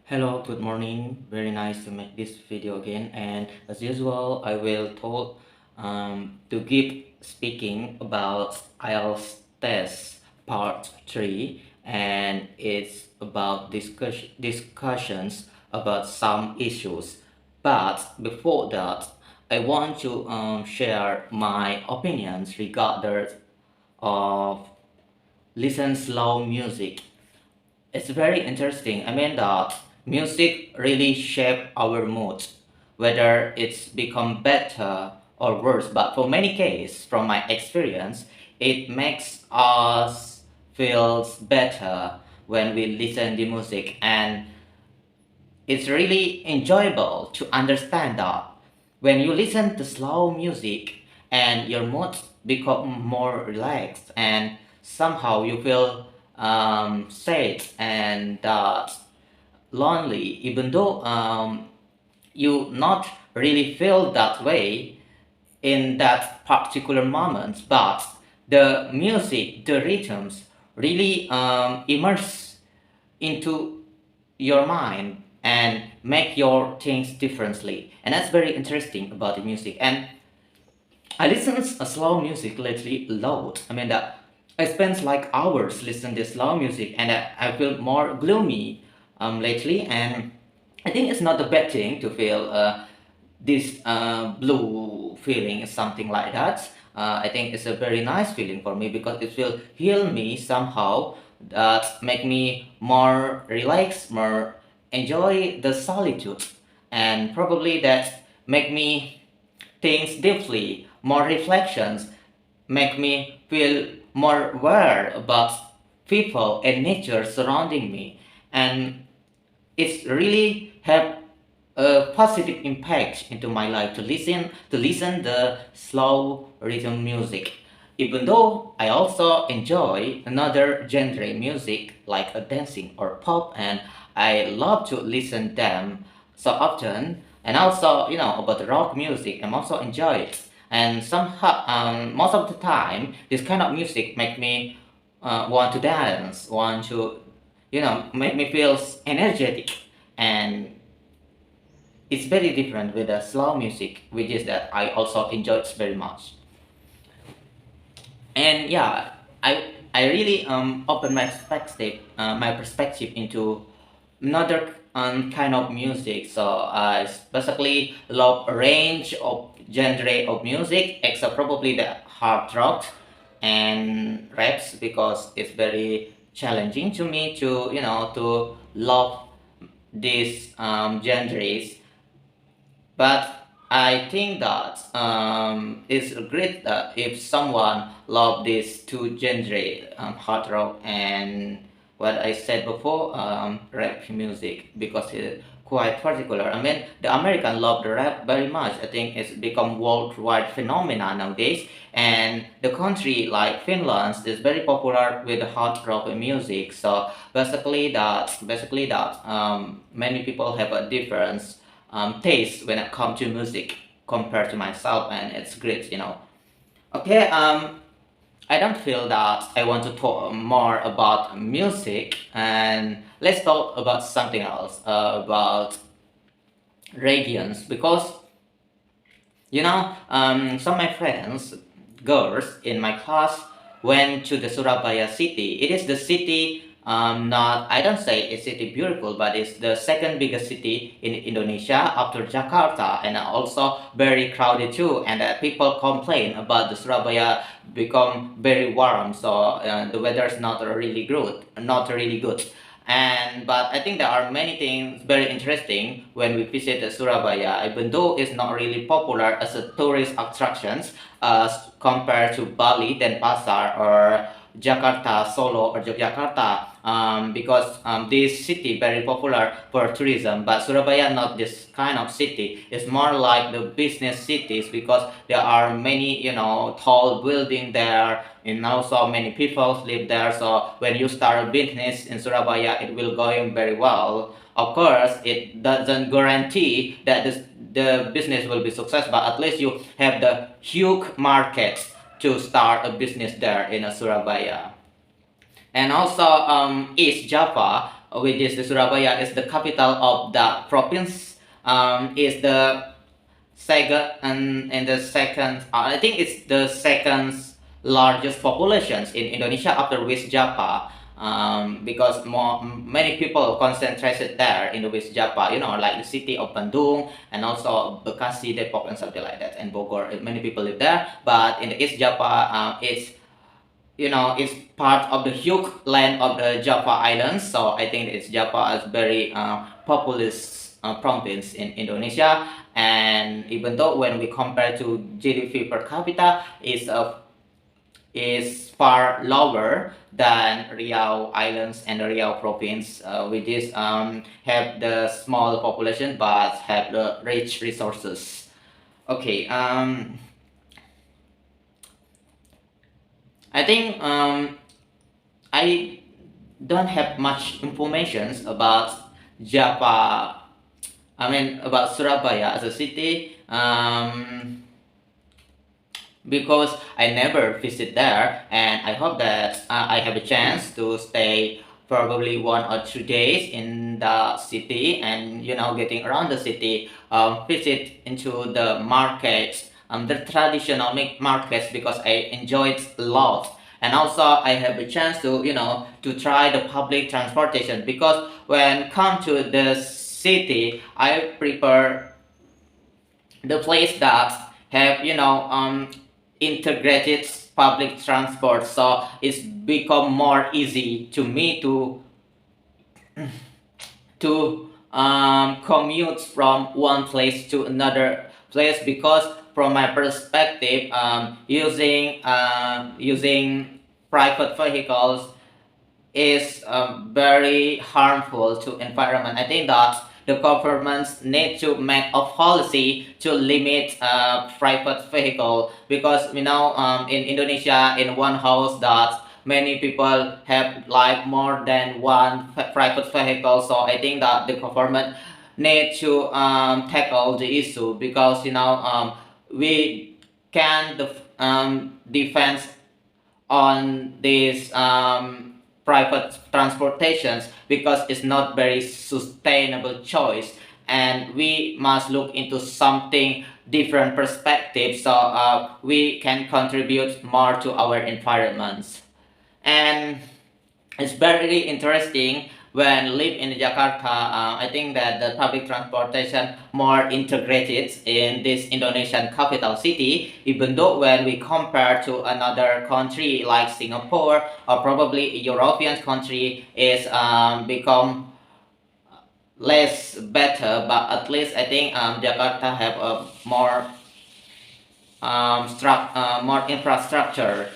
Hello, good morning. Very nice to make this video again. And as usual, I will talk to give speaking about IELTS test part 3, and it's about discussions about some issues. But before that, I want to share my opinions regarding of listen slow music. It's very interesting. I mean that music really shape our mood, whether it's become better or worse. But for many cases, from my experience, it makes us feels better when we listen to music, and it's really enjoyable to understand that when you listen to slow music and your mood become more relaxed and somehow you feel sad and lonely, even though you not really feel that way in that particular moment, but the music, the rhythms really immerse into your mind and make your things differently, and that's very interesting about the music. And I listen to slow music lately a lot. I mean that I spend like hours listening to slow music, and I feel more gloomy lately. And I think it's not a bad thing to feel this blue feeling, something like that. I think it's a very nice feeling for me because it will heal me somehow. That make me more relaxed, more enjoy the solitude, and probably that make me think deeply. More reflections make me feel more aware about people and nature surrounding me, and it's really have a positive impact into my life to listen the slow rhythm music. Even though I also enjoy another genre music like a dancing or pop, and I love to listen them so often. And also, about the rock music, I'm also enjoy it. And somehow, most of the time, this kind of music make me want to dance, want to, make me feel energetic, and it's very different with the slow music, which is that I also enjoy it very much. And yeah, I really open my perspective into another kind of music. So I basically love a range of genre of music, except probably the hard rock and raps, because it's very challenging to me to to love these genres. But I think that it's great that if someone love these two genre, hard rock and what I said before, rap music, because it's quite particular. I mean, the American love the rap very much. I think it's become worldwide phenomenon nowadays, and the country like Finland is very popular with the hard rock music. So basically that many people have a difference taste when it comes to music compared to myself, and it's great. Okay, I don't feel that I want to talk more about music, and let's talk about something else, about radiance, because some of my friends, girls in my class, went to the Surabaya city. It is the city, not, I don't say it's city beautiful, but it's the second biggest city in Indonesia after Jakarta, and also very crowded too. And people complain about the Surabaya become very warm, so the weather is not really good. And but I think there are many things very interesting when we visit Surabaya, even though it's not really popular as a tourist attractions compared to Bali, Denpasar, or Jakarta, Solo, or Yogyakarta. Because this city very popular for tourism, but Surabaya not this kind of city. It's more like the business cities, because there are many tall building there, and also many people live there. So when you start a business in Surabaya, it will going very well. Of course, it doesn't guarantee that the business will be success, but at least you have the huge market to start a business there in Surabaya. And also East Java, which is the Surabaya is the capital of the province. Is the second and the second. I think it's the second largest populations in Indonesia after West Java. Because many people concentrated there in the West Java, like the city of Bandung and also Bekasi, Depok, and something like that, and Bogor. Many people live there, but in the East Java, it's part of the huge land of the Java Islands. So I think it's Java is very populous province in Indonesia. And even though when we compare to GDP per capita, is far lower than Riau Islands and the Riau province, which is have the small population but have the rich resources. Okay, I think I don't have much information about Java. I mean about Surabaya as a city. Because I never visit there, and I hope that I have a chance to stay probably 1 or 2 days in the city, and getting around the city, visit into the markets, the traditional markets, because I enjoy it a lot. And also I have a chance to to try the public transportation, because when come to the city I prefer the place that have integrated public transport, so it's become more easy to me to commute from one place to another place, because from my perspective, using private vehicles is very harmful to environment. I think that the governments need to make a policy to limit private vehicle, because in Indonesia in one house that many people have like more than one private vehicle. So I think that the government need to tackle the issue, because we can defend on these private transportations, because it's not very sustainable choice, and we must look into something different perspective, so we can contribute more to our environments. And it's very interesting when live in Jakarta. I think that the public transportation more integrated in this Indonesian capital city. Even though when we compare to another country like Singapore or probably a European country, is become less better. But at least I think Jakarta have a more more infrastructure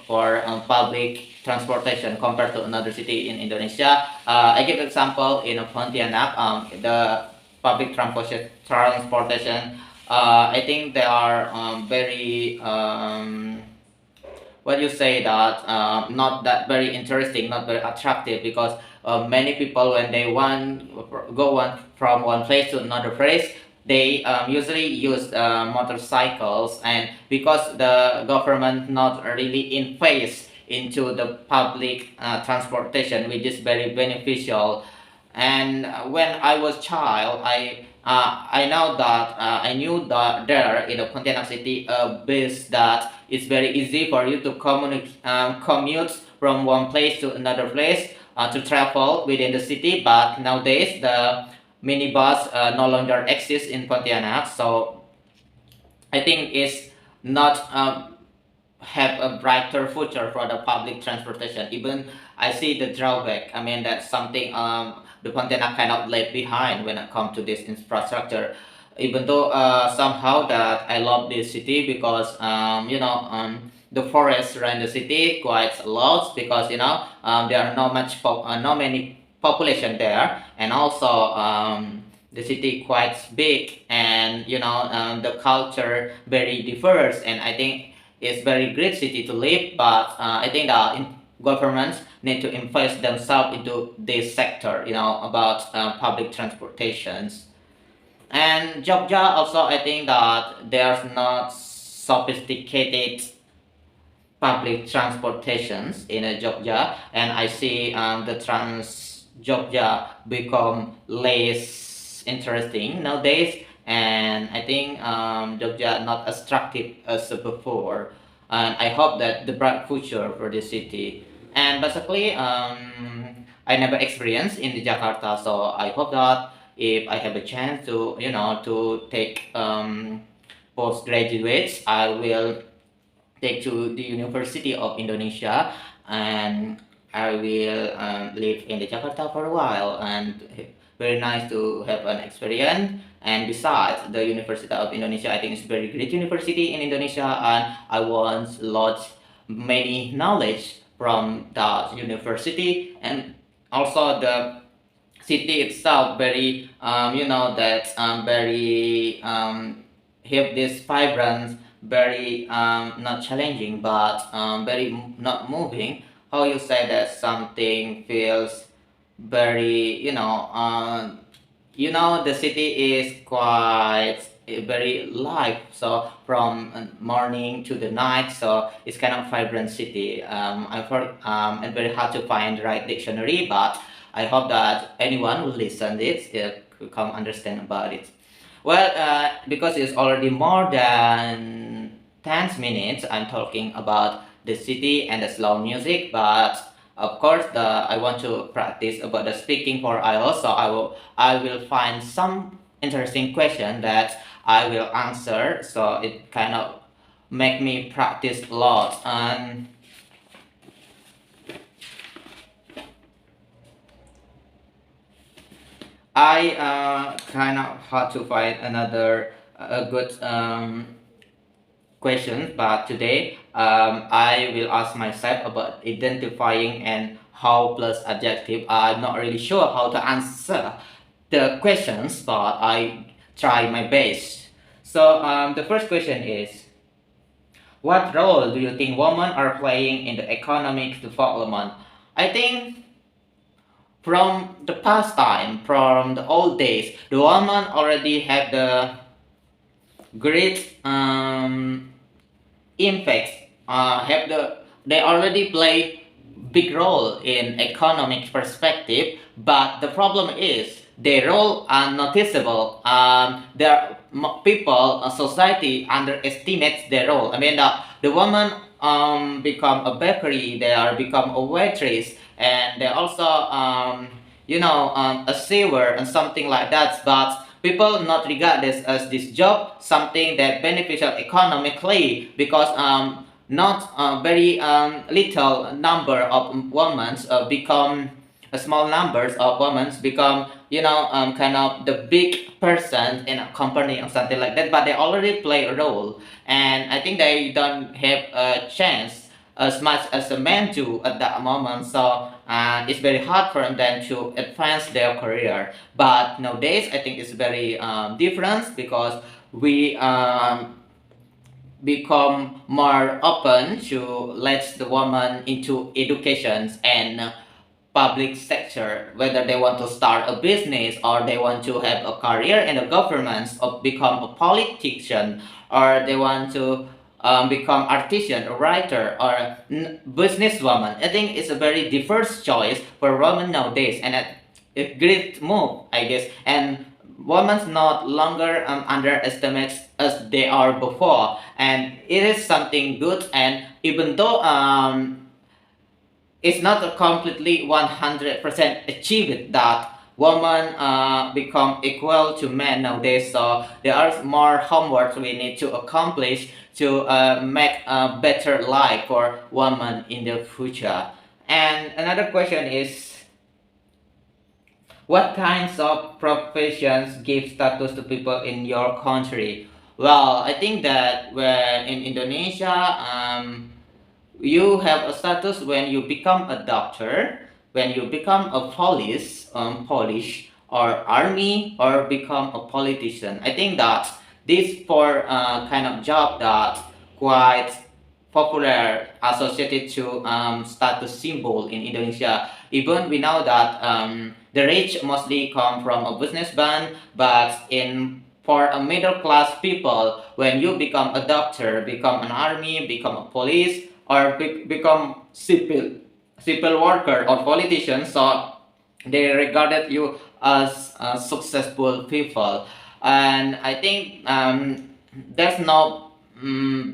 for public transportation compared to another city in Indonesia. I give example in Pontianak, the public transportation. I think they are very what you say that not that very interesting, not very attractive, because many people when they from one place to another place, they usually use motorcycles, and because the government not really in phase into the public transportation, which is very beneficial. And when I was child, I know that I knew that there in the Pontianak city a bus that it's very easy for you to commute from one place to another place, to travel within the city. But nowadays the minibus no longer exists in Pontianak, so I think it's not have a brighter future for the public transportation. Even I see the drawback. I mean, that's something the Pontianak cannot leave behind when it comes to this infrastructure. Even though somehow that I love this city, because the forests around the city quite a lot, because there are no many population there, and also the city quite big, and the culture very diverse, and I think it's very great city to live. But I think that governments need to invest themselves into this sector, about public transportations. And Jogja also, I think that there's not sophisticated public transportations in Jogja, and I see Jogja become less interesting nowadays, and I think Jogja not as attractive as before. And I hope that the bright future for the city. And basically, I never experienced in the Jakarta, so I hope that if I have a chance to, to take postgraduates, I will take to the University of Indonesia, and I will live in the Jakarta for a while, and very nice to have an experience. And besides, the University of Indonesia, I think it's very great university in Indonesia, and I want lots many knowledge from that university, and also the city itself very that very have this vibrant, very not challenging but very not moving. How you say that something feels very the city is quite very live, so from morning to the night, so it's kind of vibrant city. And very hard to find the right dictionary, but I hope that anyone will listen it could come understand about it. Well, because it's already more than 10 minutes, I'm talking about the city and the slow music, but of course, I want to practice about the speaking for IELTS, so I will find some interesting question that I will answer, so it kind of make me practice a lot. And I kind of hard to find another good question, but today I will ask myself about identifying and how plus adjective. I'm not really sure how to answer the questions, but I try my best. So the first question is, what role do you think women are playing in the economic development? I think from the past time, from the old days, the women already have the great impacts, have they already play big role in economic perspective, but the problem is their role are noticeable. There people, society underestimates their role. I mean, the woman become a bakery, they are become a waitress, and they also a saver and something like that. But people not regard this as this job something that beneficial economically, because not very little number of women become small numbers of women become kind of the big person in a company or something like that, but they already play a role, and I think they don't have a chance as much as the men do at that moment. So it's very hard for them to advance their career. But nowadays, I think it's very different, because we become more open to let the woman into education and public sector, whether they want to start a business or they want to have a career in the government or become a politician, or they want to become artisan, a writer, or a businesswoman. I think it's a very diverse choice for women nowadays, and a great move, I guess. And women not longer underestimated as they are before, and it is something good. And even though it's not a completely 100% achieved that women become equal to men nowadays, so there are more homework we need to accomplish to make a better life for women in the future. And another question is, what kinds of professions give status to people in your country? Well, I think that when in Indonesia, you have a status when you become a doctor, when you become a police or army, or become a politician. I think that these four kind of job that quite popular associated to status symbol in Indonesia. Even we know that the rich mostly come from a businessman, but in for a middle class people, when you become a doctor, become an army, become a police, or become civil worker or politician, so they regarded you as successful people. And I think there's no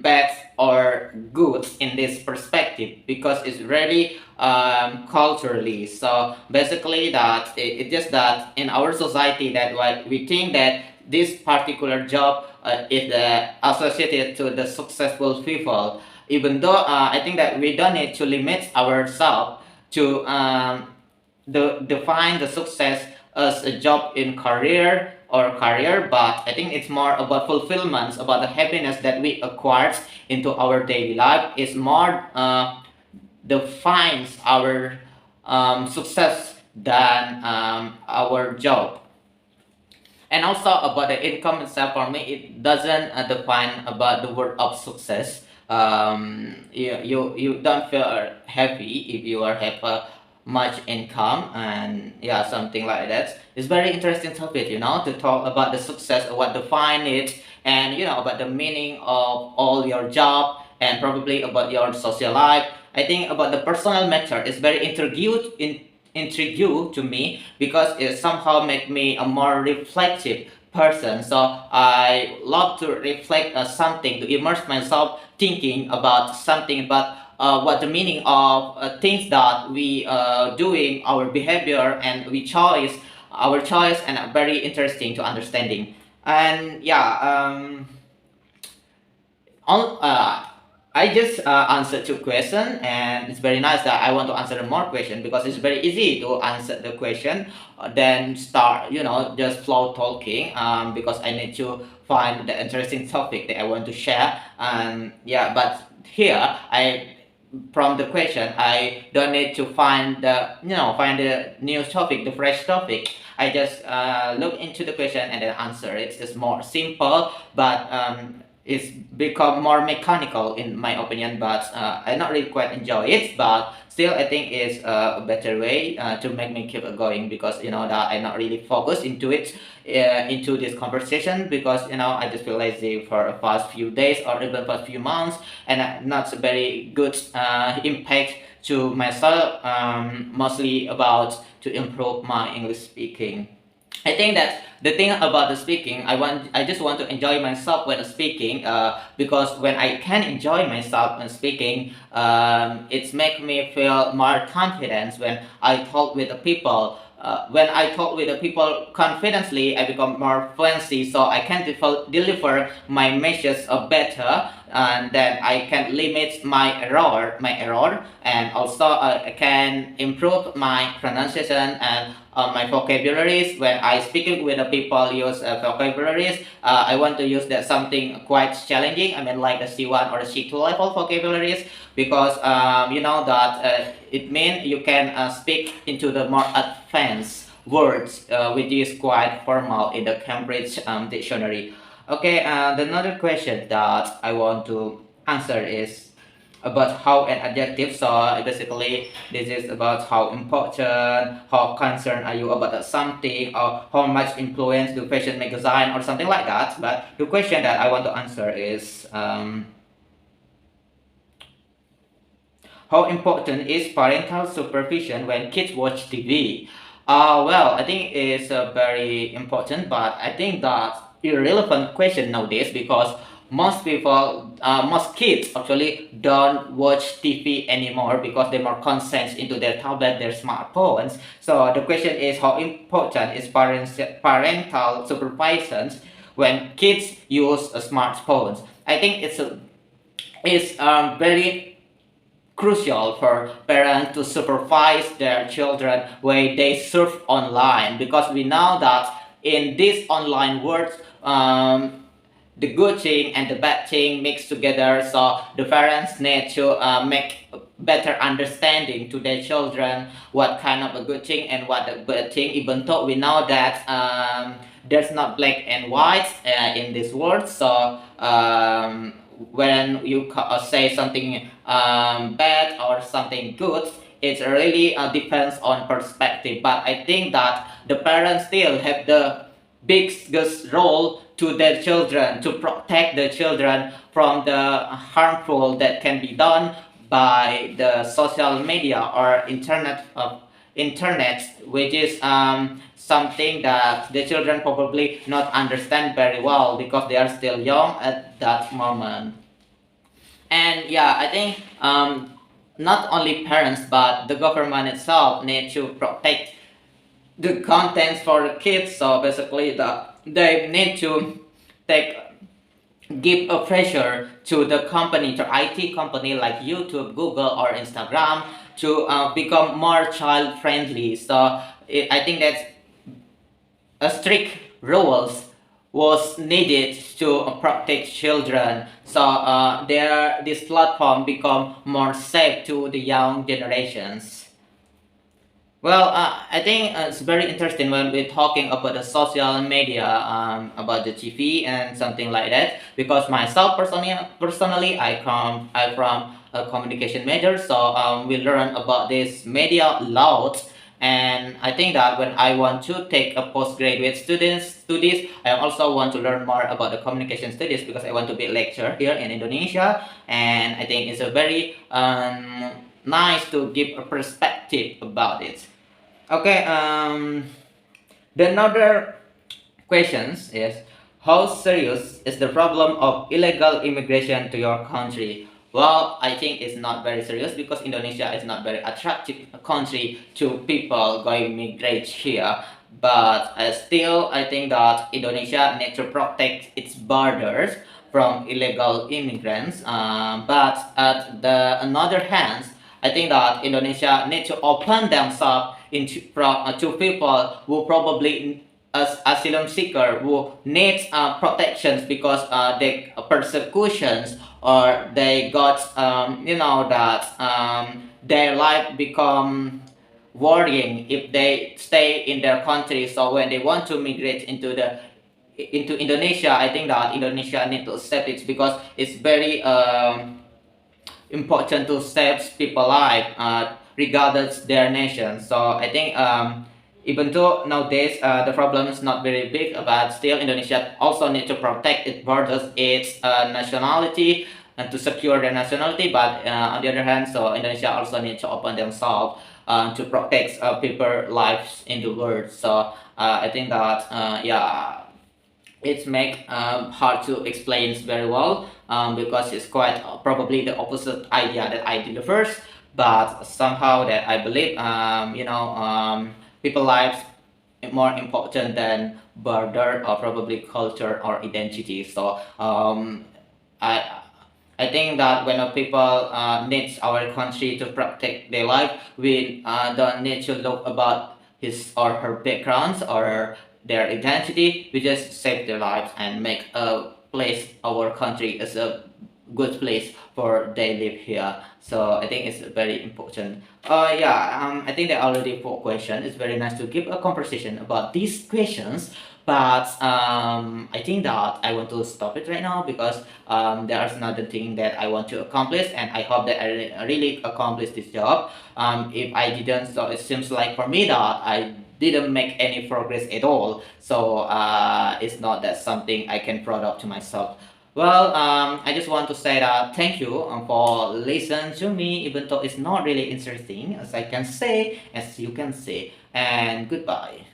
bad or good in this perspective, because it's really culturally. So basically that it's just that in our society that what we think that this particular job is associated to the successful people, even though I think that we don't need to limit ourselves to define the success as a job in career, but I think it's more about fulfillment, about the happiness that we acquired into our daily life is more defines our success than our job. And also about the income itself, for me it doesn't define about the word of success. You don't feel happy if you are have much income, and yeah, something like that. It's very interesting topic, to talk about the success, what define it, and about the meaning of all your job, and probably about your social life. I think about the personal matter is very intrigue to me, because it somehow make me a more reflective person. So I love to reflect something, to immerse myself thinking about something, about what the meaning of things that we doing, our behavior, and we choice our choice, and very interesting to understanding. And yeah, on I just answered two questions, and it's very nice that I want to answer more question, because it's very easy to answer the question, then start just flow talking, because I need to find the interesting topic that I want to share. And yeah, but here I from the question I don't need to find the new topic, the fresh topic. I just look into the question and then answer it. It's more simple, but it's become more mechanical in my opinion, but I not really quite enjoy it, but still I think it's a better way to make me keep it going, because that I not really focus into it, into this conversation, because I just feel lazy for the past few days or even past few months, and not a very good impact to myself, mostly about to improve my English speaking. I think that the thing about the speaking, I just want to enjoy myself when speaking, because when I can enjoy myself when speaking, it's make me feel more confidence when I talk with the people. When I talk with the people confidently, I become more fluency, so I can deliver my message better, and then I can limit my error, and also I can improve my pronunciation and my vocabularies. When I speak with the people use vocabularies, I want to use that something quite challenging. I mean, like a C1 or a C2 level vocabularies, because that it means you can speak into the more advanced words, which is quite formal in the Cambridge dictionary. Okay, the another question that I want to answer is about how an adjective. So basically, this is about how important, how concerned are you about something, or how much influence do fashion magazine or something like that. But the question that I want to answer is, how important is parental supervision when kids watch TV? Well, I think it's very important, but I think that's irrelevant question nowadays, because most kids actually don't watch TV anymore, because they're more concentrated into their tablet, their smartphones. So the question is, how important is parental supervision when kids use smartphones? I think it's very crucial for parents to supervise their children when they surf online, because we know that in this online world, the good thing and the bad thing mixed together. So the parents need to make better understanding to their children what kind of a good thing and what a bad thing, even though we know that there's not black and white in this world. So when you say something bad or something good, it really depends on perspective. But I think that the parents still have the biggest role to their children, to protect the children from the harmful that can be done by the social media or internet, which is something that the children probably not understand very well because they are still young at that moment. And yeah, I think not only parents but the government itself need to protect the contents for the kids. So basically, they need to take give a pressure to the company, to IT company like YouTube, Google, or Instagram to become more child friendly. So I think that a strict rules was needed to protect children. So this platform become more safe to the young generations. Well, I think it's very interesting when we're talking about the social media, about the TV and something like that. Because myself personally, I from a communication major, so we learn about this media laws. And I think that when I want to take a postgraduate students studies, I also want to learn more about the communication studies because I want to be a lecturer here in Indonesia. And I think it's a very nice to give a perspective about it. Okay, the another questions is how serious is the problem of illegal immigration to your country? Well, I think it's not very serious because Indonesia is not very attractive country to people going migrate here. But still, I think that Indonesia needs to protect its borders from illegal immigrants. But at the another hand, I think that Indonesia needs to open themselves to people who probably as asylum seeker who needs protections because they persecutions or they got that their life become worrying if they stay in their country. So when they want to migrate into Indonesia, I think that Indonesia need to accept it because it's very important to save people life regardless their nation. So I think even though nowadays the problem is not very big, but still Indonesia also need to protect its borders, its nationality, and to secure their nationality. But on the other hand, so Indonesia also needs to open themselves to protect people lives in the world. So I think that yeah, it's make hard to explain very well because it's quite probably the opposite idea that I did first, but somehow that I believe people lives more important than border or probably culture or identity. So I I think that when people needs our country to protect their life, we don't need to look about his or her backgrounds or their identity. We just save their lives and make a place our country as a good place for they live here. So I think it's very important. Yeah, I think there are already 4 questions. It's very nice to give a conversation about these questions. But I think that I want to stop it right now because there's another thing that I want to accomplish, and I hope that I really accomplish this job. If I didn't, so it seems like for me that I didn't make any progress at all. So it's not that something I can proud of to myself. Well, I just want to say that thank you for listening to me, even though it's not really interesting, as I can say, as you can say, and goodbye.